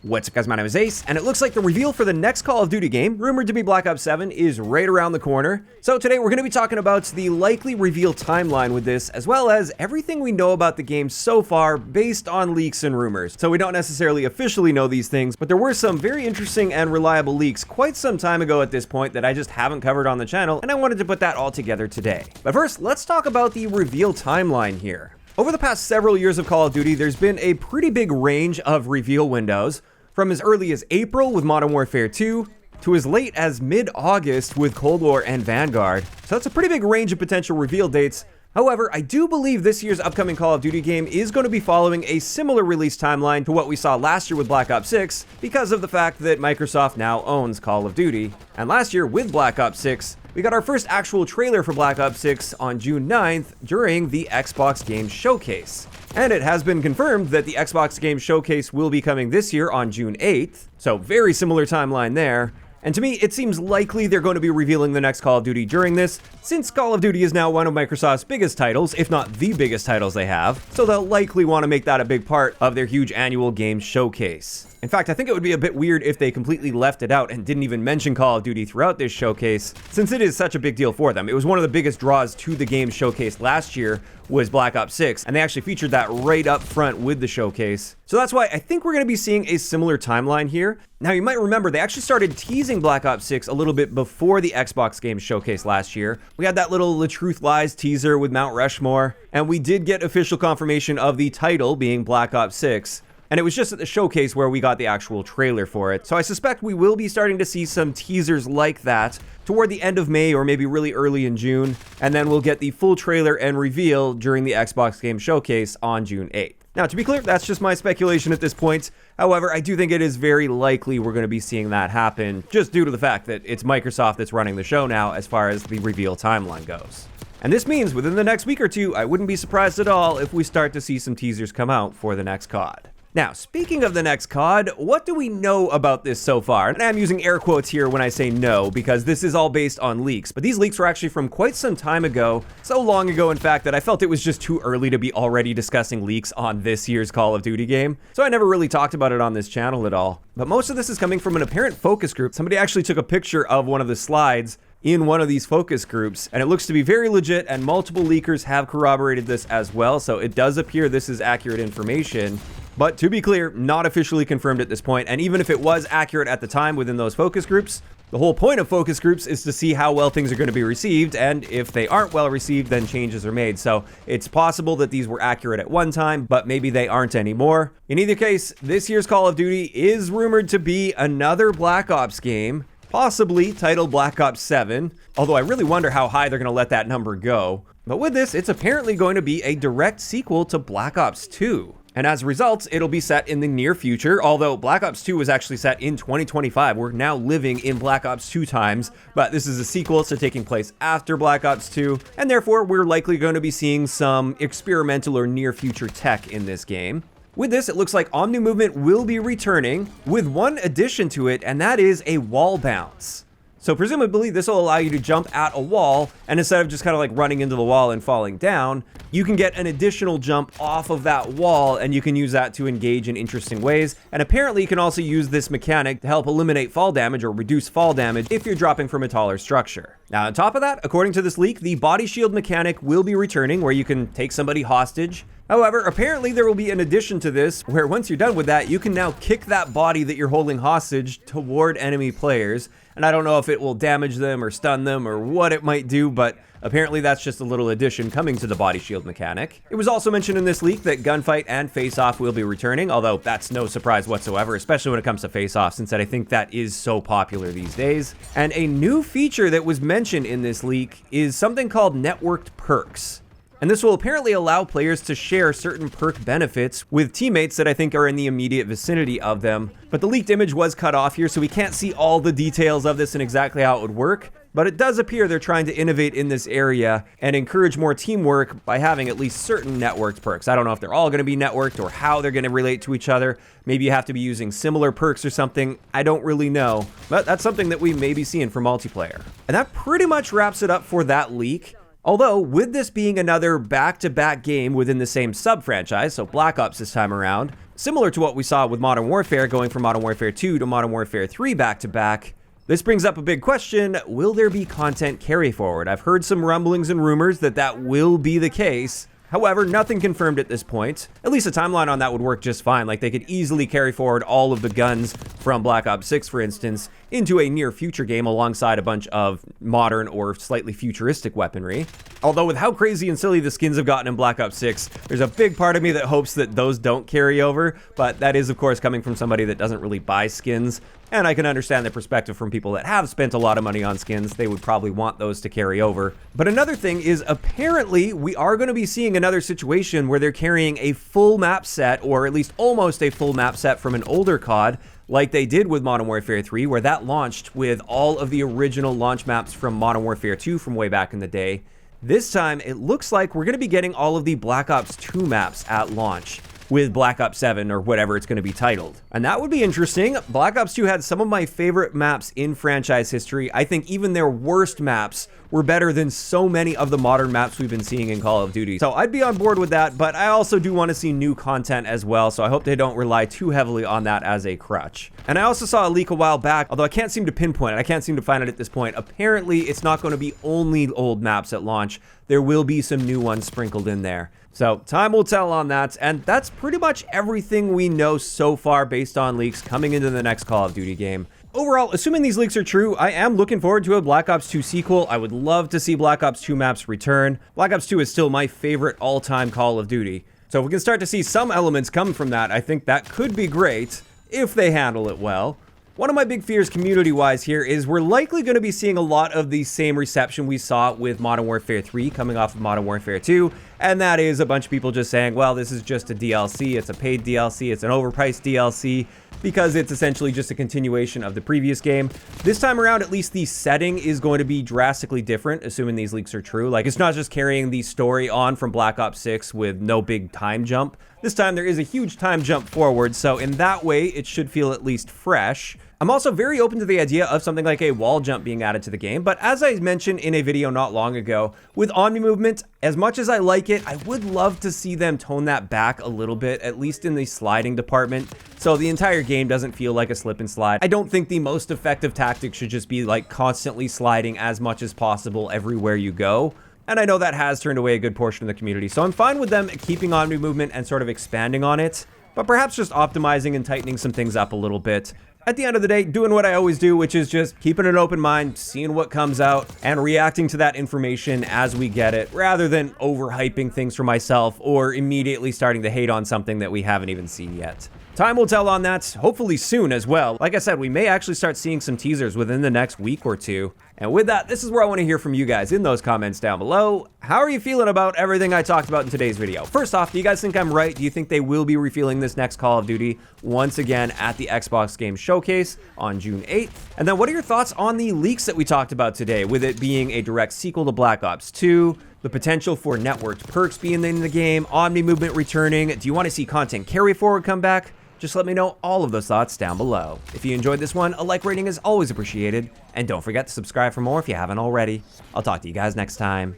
What's up guys, my name is Ace, and it looks like the reveal for the next Call of Duty game, rumored to be Black Ops 7, is right around the corner. So today we're going to be talking about the likely reveal timeline with this, as well as everything we know about the game so far based on leaks and rumors. So we don't necessarily officially know these things, but there were some very interesting and reliable leaks quite some time ago at this point that I just haven't covered on the channel, and I wanted to put that all together today. But first, let's talk about the reveal timeline here. Over the past several years of Call of Duty, there's been a pretty big range of reveal windows, from as early as April with Modern Warfare 2, to as late as mid-August with Cold War and Vanguard. So that's a pretty big range of potential reveal dates. However, I do believe this year's upcoming Call of Duty game is going to be following a similar release timeline to what we saw last year with Black Ops 6, because of the fact that Microsoft now owns Call of Duty. And last year with Black Ops 6, we got our first actual trailer for Black Ops 6 on June 9th during the Xbox Game Showcase. And it has been confirmed that the Xbox Game Showcase will be coming this year on June 8th, so very similar timeline there. And to me, it seems likely they're going to be revealing the next Call of Duty during this, since Call of Duty is now one of Microsoft's biggest titles, if not the biggest titles they have, so they'll likely want to make that a big part of their huge annual game showcase. In fact, I think it would be a bit weird if they completely left it out and didn't even mention Call of Duty throughout this showcase, since it is such a big deal for them. It was one of the biggest draws to the game showcase last year was Black Ops 6, and they actually featured that right up front with the showcase. So that's why I think we're going to be seeing a similar timeline here. Now, you might remember they actually started teasing Black Ops 6 a little bit before the Xbox Game Showcase last year. We had that little The Truth Lies teaser with Mount Rushmore, and we did get official confirmation of the title being Black Ops 6. And it was just at the showcase where we got the actual trailer for it. So I suspect we will be starting to see some teasers like that toward the end of May or maybe really early in June. And then we'll get the full trailer and reveal during the Xbox Game Showcase on June 8th. Now, to be clear, that's just my speculation at this point. However, I do think it is very likely we're going to be seeing that happen, just due to the fact that it's Microsoft that's running the show now as far as the reveal timeline goes. And this means within the next week or two, I wouldn't be surprised at all if we start to see some teasers come out for the next CoD. Now, speaking of the next CoD, what do we know about this so far? And I'm using air quotes here when I say no, because this is all based on leaks. But these leaks were actually from quite some time ago, so long ago in fact that I felt it was just too early to be already discussing leaks on this year's Call of Duty game. So I never really talked about it on this channel at all. But most of this is coming from an apparent focus group. Somebody actually took a picture of one of the slides in one of these focus groups, and it looks to be very legit, and multiple leakers have corroborated this as well, so it does appear this is accurate information. But to be clear, not officially confirmed at this point, and even if it was accurate at the time within those focus groups, the whole point of focus groups is to see how well things are going to be received, and if they aren't well received, then changes are made. So it's possible that these were accurate at one time, but maybe they aren't anymore. In either case, this year's Call of Duty is rumored to be another Black Ops game, possibly titled Black Ops 7, although I really wonder how high they're going to let that number go. But with this, it's apparently going to be a direct sequel to Black Ops 2. And as a result, it'll be set in the near future, although Black Ops 2 was actually set in 2025. We're now living in Black Ops 2 times, but this is a sequel, so taking place after Black Ops 2, and therefore we're likely going to be seeing some experimental or near future tech in this game. With this, it looks like Omni Movement will be returning with one addition to it, and that is a wall bounce. So presumably this will allow you to jump at a wall, and instead of just kind of like running into the wall and falling down, you can get an additional jump off of that wall, and you can use that to engage in interesting ways. And apparently you can also use this mechanic to help eliminate fall damage or reduce fall damage if you're dropping from a taller structure. Now on top of that, according to this leak, the body shield mechanic will be returning, where you can take somebody hostage. However, apparently there will be an addition to this where once you're done with that, you can now kick that body that you're holding hostage toward enemy players. And I don't know if it will damage them or stun them or what it might do, but apparently that's just a little addition coming to the body shield mechanic. It was also mentioned in this leak that Gunfight and Face-Off will be returning, although that's no surprise whatsoever, especially when it comes to Face-Off, since I think that is so popular these days. And a new feature that was mentioned in this leak is something called networked perks. And this will apparently allow players to share certain perk benefits with teammates that I think are in the immediate vicinity of them. But the leaked image was cut off here, so we can't see all the details of this and exactly how it would work. But it does appear they're trying to innovate in this area and encourage more teamwork by having at least certain networked perks. I don't know if they're all going to be networked or how they're going to relate to each other. Maybe you have to be using similar perks or something. I don't really know. But that's something that we may be seeing for multiplayer. And that pretty much wraps it up for that leak. Although, with this being another back-to-back game within the same sub-franchise, so Black Ops this time around, similar to what we saw with Modern Warfare, going from Modern Warfare 2 to Modern Warfare 3 back-to-back, this brings up a big question: will there be content carry forward? I've heard some rumblings and rumors that that will be the case. However, nothing confirmed at this point. At least a timeline on that would work just fine. Like, they could easily carry forward all of the guns from Black Ops 6, for instance, into a near future game alongside a bunch of modern or slightly futuristic weaponry. Although with how crazy and silly the skins have gotten in Black Ops 6, there's a big part of me that hopes that those don't carry over, but that is of course coming from somebody that doesn't really buy skins. And I can understand the perspective from people that have spent a lot of money on skins. They would probably want those to carry over. But another thing is, apparently we are going to be seeing another situation where they're carrying a full map set, or at least almost a full map set from an older CoD, like they did with Modern Warfare 3, where that launched with all of the original launch maps from Modern Warfare 2 from way back in the day. This time, it looks like we're going to be getting all of the Black Ops 2 maps at launch, with Black Ops 7 or whatever it's going to be titled. And that would be interesting. Black Ops 2 had some of my favorite maps in franchise history. I think even their worst maps were better than so many of the modern maps we've been seeing in Call of Duty. So I'd be on board with that, but I also do want to see new content as well, so I hope they don't rely too heavily on that as a crutch. And I also saw a leak a while back, although I can't seem to pinpoint it. I can't seem to find it at this point. Apparently, it's not going to be only old maps at launch. There will be some new ones sprinkled in there. So time will tell on that, and that's pretty much everything we know so far based on leaks coming into the next Call of Duty game. Overall, assuming these leaks are true, I am looking forward to a Black Ops 2 sequel. I would love to see Black Ops 2 maps return. Black Ops 2 is still my favorite all-time Call of Duty. So if we can start to see some elements come from that, I think that could be great if they handle it well. One of my big fears community-wise here is we're likely going to be seeing a lot of the same reception we saw with Modern Warfare 3 coming off of Modern Warfare 2, and that is a bunch of people just saying, well, this is just a DLC, it's a paid DLC, it's an overpriced DLC, because it's essentially just a continuation of the previous game. This time around, at least the setting is going to be drastically different, assuming these leaks are true. Like, it's not just carrying the story on from Black Ops 6 with no big time jump. This time there is a huge time jump forward, so in that way, it should feel at least fresh. I'm also very open to the idea of something like a wall jump being added to the game, but as I mentioned in a video not long ago, with Omni movement, as much as I like it, I would love to see them tone that back a little bit, at least in the sliding department, so the entire game doesn't feel like a slip and slide. I don't think the most effective tactic should just be like constantly sliding as much as possible everywhere you go. And I know that has turned away a good portion of the community, so I'm fine with them keeping Omni movement and sort of expanding on it, but perhaps just optimizing and tightening some things up a little bit. At the end of the day, doing what I always do, which is just keeping an open mind, seeing what comes out, and reacting to that information as we get it, rather than overhyping things for myself or immediately starting to hate on something that we haven't even seen yet. Time will tell on that, hopefully soon as well. Like I said, we may actually start seeing some teasers within the next week or two. And with that, this is where I want to hear from you guys in those comments down below. How are you feeling about everything I talked about in today's video? First off, do you guys think I'm right? Do you think they will be revealing this next Call of Duty once again at the Xbox Game Showcase on June 8th? And then what are your thoughts on the leaks that we talked about today, with it being a direct sequel to Black Ops 2, the potential for networked perks being in the game, Omni movement returning? Do you want to see content carry forward come back? Just let me know all of those thoughts down below. If you enjoyed this one, a like rating is always appreciated. And don't forget to subscribe for more if you haven't already. I'll talk to you guys next time.